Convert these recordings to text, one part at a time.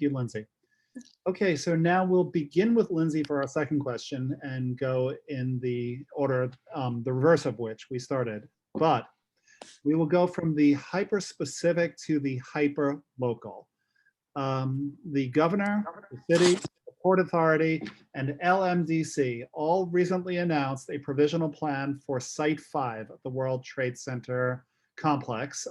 you, Lindsey. Okay, so now we'll begin with Lindsey for our second question and go in the order, the reverse of which we started. But we will go from the hyper-specific to the hyper-local. The governor, the city, the Port Authority, and LMDC all recently announced a provisional plan for Site 5 of the World Trade Center complex.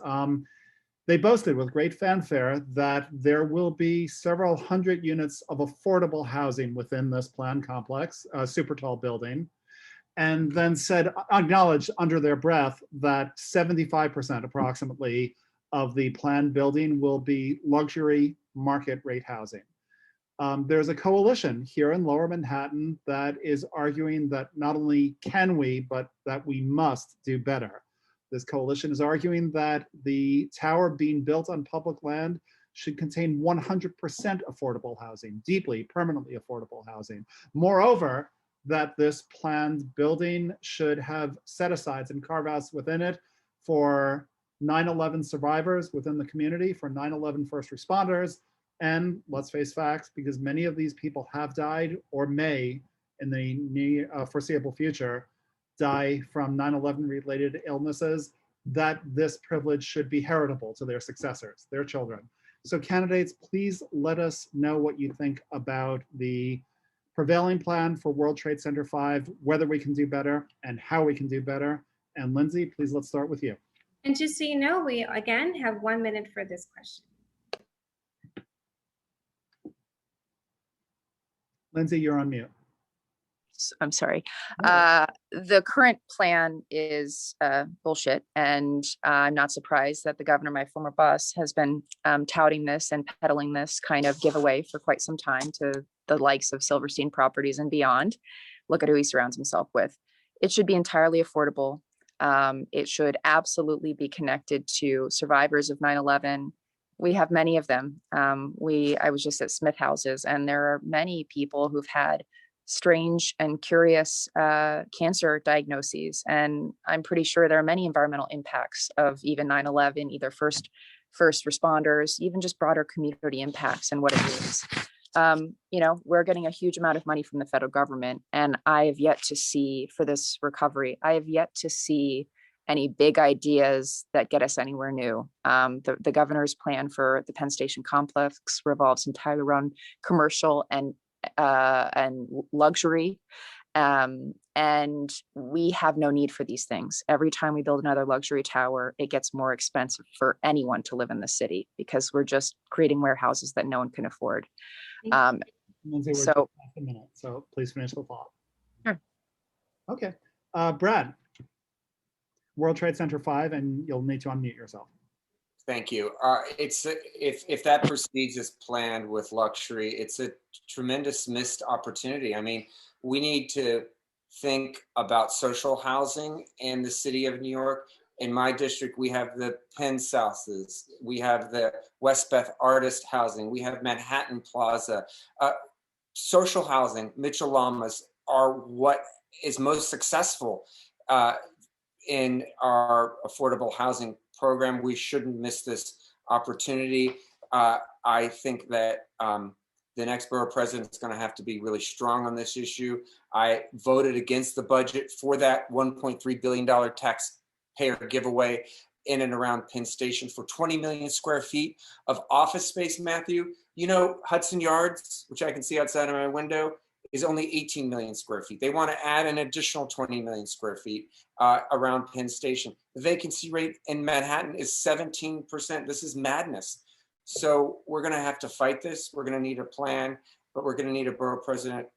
They boasted with great fanfare that there will be several hundred units of affordable housing within this planned complex, a super tall building, and then said, acknowledged under their breath that 75% approximately of the planned building will be luxury market rate housing. There's a coalition here in Lower Manhattan that is arguing that not only can we, but that we must do better. This coalition is arguing that the tower being built on public land should contain 100% affordable housing, deeply, permanently affordable housing. Moreover, that this planned building should have set-asides and carve-outs within it for 9/11 survivors within the community, for 9/11 first responders, and let's face facts, because many of these people have died or may, in the near foreseeable future, die from 9/11 related illnesses, that this privilege should be heritable to their successors, their children. So candidates, please let us know what you think about the prevailing plan for World Trade Center 5, whether we can do better and how we can do better. And Lindsey, please, let's start with you. And just so you know, we again have 1 minute for this question. Lindsey, you're on mute. I'm sorry. The current plan is bullshit, and I'm not surprised that the governor, my former boss, has been touting this and peddling this kind of giveaway for quite some time to the likes of Silverstein Properties and beyond. Look at who he surrounds himself with. It should be entirely affordable. It should absolutely be connected to survivors of 9/11. We have many of them. I was just at Smith Houses, and there are many people who've had strange and curious cancer diagnoses. And I'm pretty sure there are many environmental impacts of even 9/11, either first responders, even just broader community impacts and what it means. We're getting a huge amount of money from the federal government, and I have yet to see, for this recovery, I have yet to see any big ideas that get us anywhere new. The governor's plan for the Penn Station complex revolves entirely around commercial and luxury. And we have no need for these things. Every time we build another luxury tower, it gets more expensive for anyone to live in the city because we're just creating warehouses that no one can afford. Lindsey, we're just half a minute, so please finish the thought. Sure. Okay. Brad, World Trade Center 5, and you'll need to unmute yourself. Thank you. If that proceeds as planned with luxury, it's a tremendous missed opportunity. I mean, we need to think about social housing in the city of New York. In my district, we have the Penn Souths, we have the Westbeth Artist Housing, we have Manhattan Plaza. Social housing, Mitchell Lamas, are what is most successful in our affordable housing program. We shouldn't miss this opportunity. I think that the next borough president is going to have to be really strong on this issue. I voted against the budget for that $1.3 billion taxpayer giveaway in and around Penn Station for 20 million square feet of office space, Matthew. You know, Hudson Yards, which I can see outside of my window, is only 18 million square feet. They want to add an additional 20 million square feet around Penn Station. The vacancy rate in Manhattan is 17%. This is madness. So we're going to have to fight this. We're going to need a plan, but we're going to need a borough president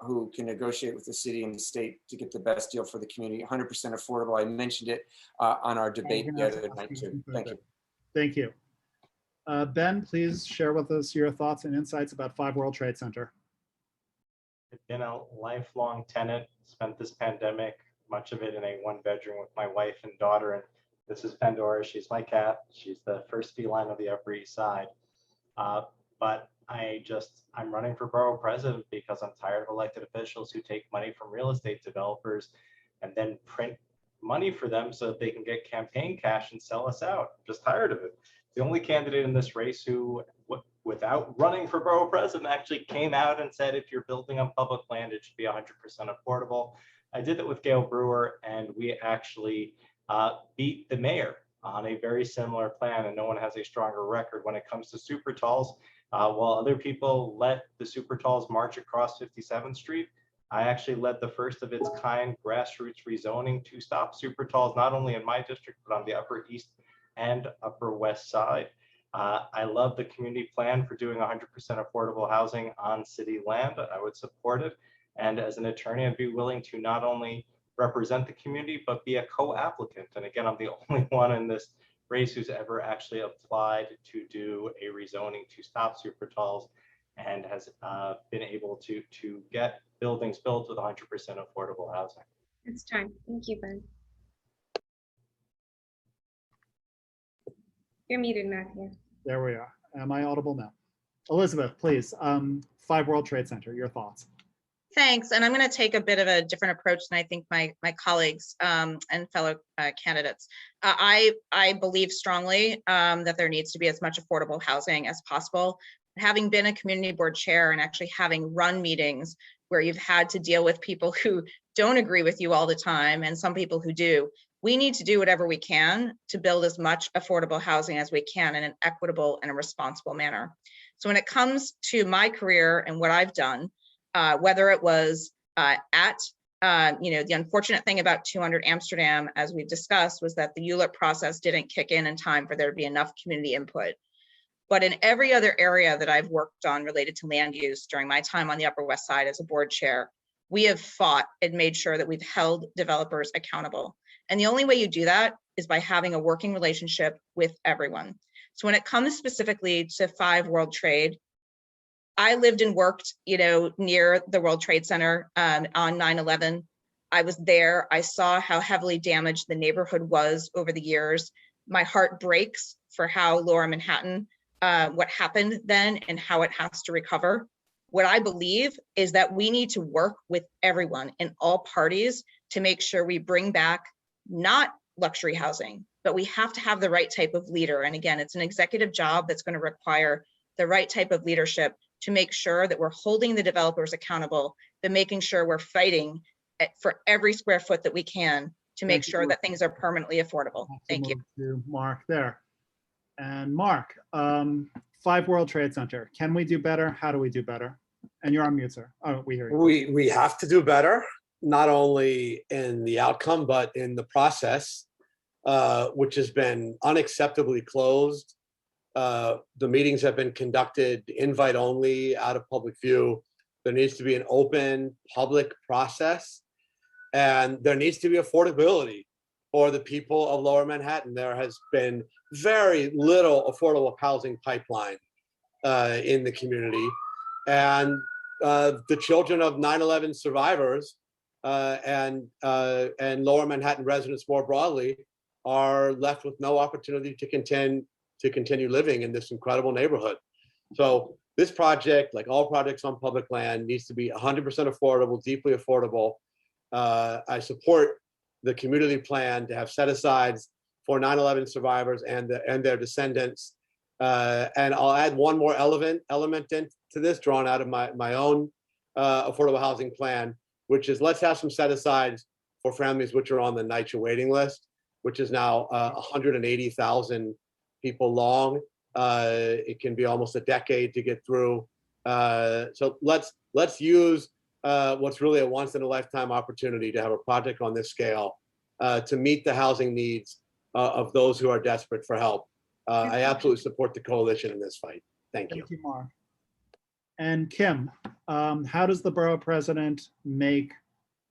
who can negotiate with the city and the state to get the best deal for the community. 100% affordable. I mentioned it on our debate the other night too. Thank you. Thank you. Ben, please share with us your thoughts and insights about 5 World Trade Center. I've been a lifelong tenant, spent this pandemic, much of it in a 1-bedroom with my wife and daughter. And this is Pandora. She's my cat. She's the first feline of the Upper East Side. But I'm running for borough president because I'm tired of elected officials who take money from real estate developers and then print money for them so that they can get campaign cash and sell us out. I'm just tired of it. The only candidate in this race who without running for borough president, actually came out and said, if you're building on public land, it should be 100% affordable. I did that with Gail Brewer, and we actually beat the mayor on a very similar plan, and no one has a stronger record when it comes to super talls. While other people let the super talls march across 57th Street, I actually led the first of its kind grassroots rezoning to stop super talls, not only in my district, but on the Upper East and Upper West Side. I love the community plan for doing 100% affordable housing on city land. I would support it. And as an attorney, I'd be willing to not only represent the community, but be a co-applicant. And again, I'm the only one in this race who's ever actually applied to do a rezoning to stop super talls, and has been able to get buildings built with 100% affordable housing. It's time. Thank you, Ben. You're muted, Matthew. There we are. Am I audible now? Elizabeth, please. 5 World Trade Center, your thoughts. Thanks. And I'm going to take a bit of a different approach than I think my colleagues and fellow candidates. I believe strongly that there needs to be as much affordable housing as possible. Having been a community board chair and actually having run meetings where you've had to deal with people who don't agree with you all the time and some people who do, we need to do whatever we can to build as much affordable housing as we can in an equitable and a responsible manner. So when it comes to my career and what I've done, whether it was the unfortunate thing about 200 Amsterdam, as we've discussed, was that the ULIP process didn't kick in time for there to be enough community input. But in every other area that I've worked on related to land use during my time on the Upper West Side as a board chair, we have fought and made sure that we've held developers accountable. And the only way you do that is by having a working relationship with everyone. So when it comes specifically to 5 World Trade, I lived and worked, near the World Trade Center on 9/11. I was there. I saw how heavily damaged the neighborhood was over the years. My heart breaks for how Lower Manhattan, what happened then and how it has to recover. What I believe is that we need to work with everyone in all parties to make sure we bring back not luxury housing, but we have to have the right type of leader. And again, it's an executive job that's going to require the right type of leadership to make sure that we're holding the developers accountable, but making sure we're fighting for every square foot that we can to make sure that things are permanently affordable. Thank you. To Mark there. And Mark, 5 World Trade Center. Can we do better? How do we do better? And you're on mute, sir. Oh, we hear you. We have to do better, not only in the outcome, but in the process, which has been unacceptably closed. The meetings have been conducted invite only, out of public view. There needs to be an open public process, and there needs to be affordability for the people of Lower Manhattan. There has been very little affordable housing pipeline in the community, and the children of 9/11 survivors and Lower Manhattan residents more broadly are left with no opportunity to continue living in this incredible neighborhood. So this project, like all projects on public land, needs to be 100% affordable, deeply affordable. I support the community plan to have set-asides for 9/11 survivors and their descendants. And I'll add one more element into this, drawn out of my own affordable housing plan, which is let's have some set-asides for families which are on the NYCHA waiting list, which is now 180,000 people long. It can be almost a decade to get through. So let's use what's really a once in a lifetime opportunity to have a project on this scale to meet the housing needs of those who are desperate for help. I absolutely support the coalition in this fight. Thank you. Thank you, Mark. And Kim, how does the borough president make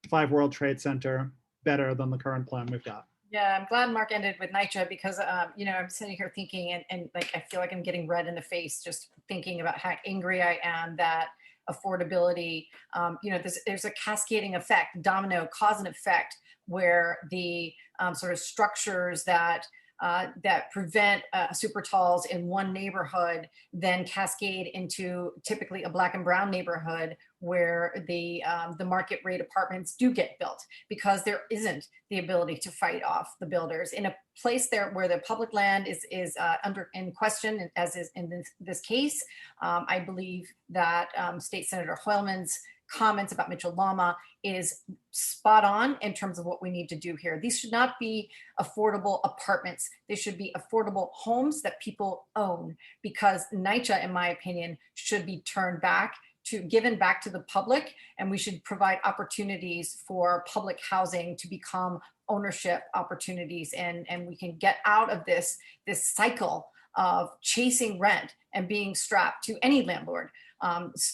5 World Trade Center better than the current plan we've got? Yeah, I'm glad Mark ended with NYCHA because, I'm sitting here thinking and like, I feel like I'm getting red in the face just thinking about how angry I am that affordability, there's a cascading effect, domino cause and effect, where the sort of structures that that prevent super talls in one neighborhood then cascade into typically a black and brown neighborhood where the market rate apartments do get built, because there isn't the ability to fight off the builders in a place there where the public land is under in question, as is in this case. I believe that State Senator Hoylman's comments about Mitchell Lama is spot on in terms of what we need to do here. These should not be affordable apartments. They should be affordable homes that people own, because NYCHA, in my opinion, should be given back to the public, and we should provide opportunities for public housing to become ownership opportunities, and we can get out of this cycle of chasing rent and being strapped to any landlord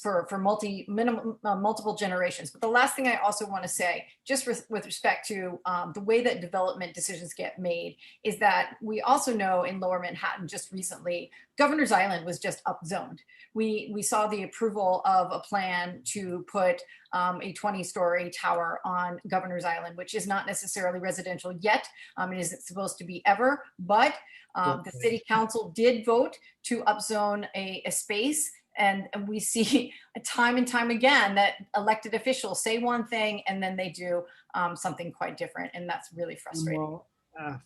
for multiple generations. But the last thing I also want to say, just with respect to the way that development decisions get made, is that we also know in Lower Manhattan just recently, Governor's Island was just upzoned. We saw the approval of a plan to put a 20-story tower on Governor's Island, which is not necessarily residential yet. It isn't supposed to be ever, but the city council did vote to upzone a space. And we see time and time again that elected officials say one thing and then they do something quite different. And that's really frustrating. Well,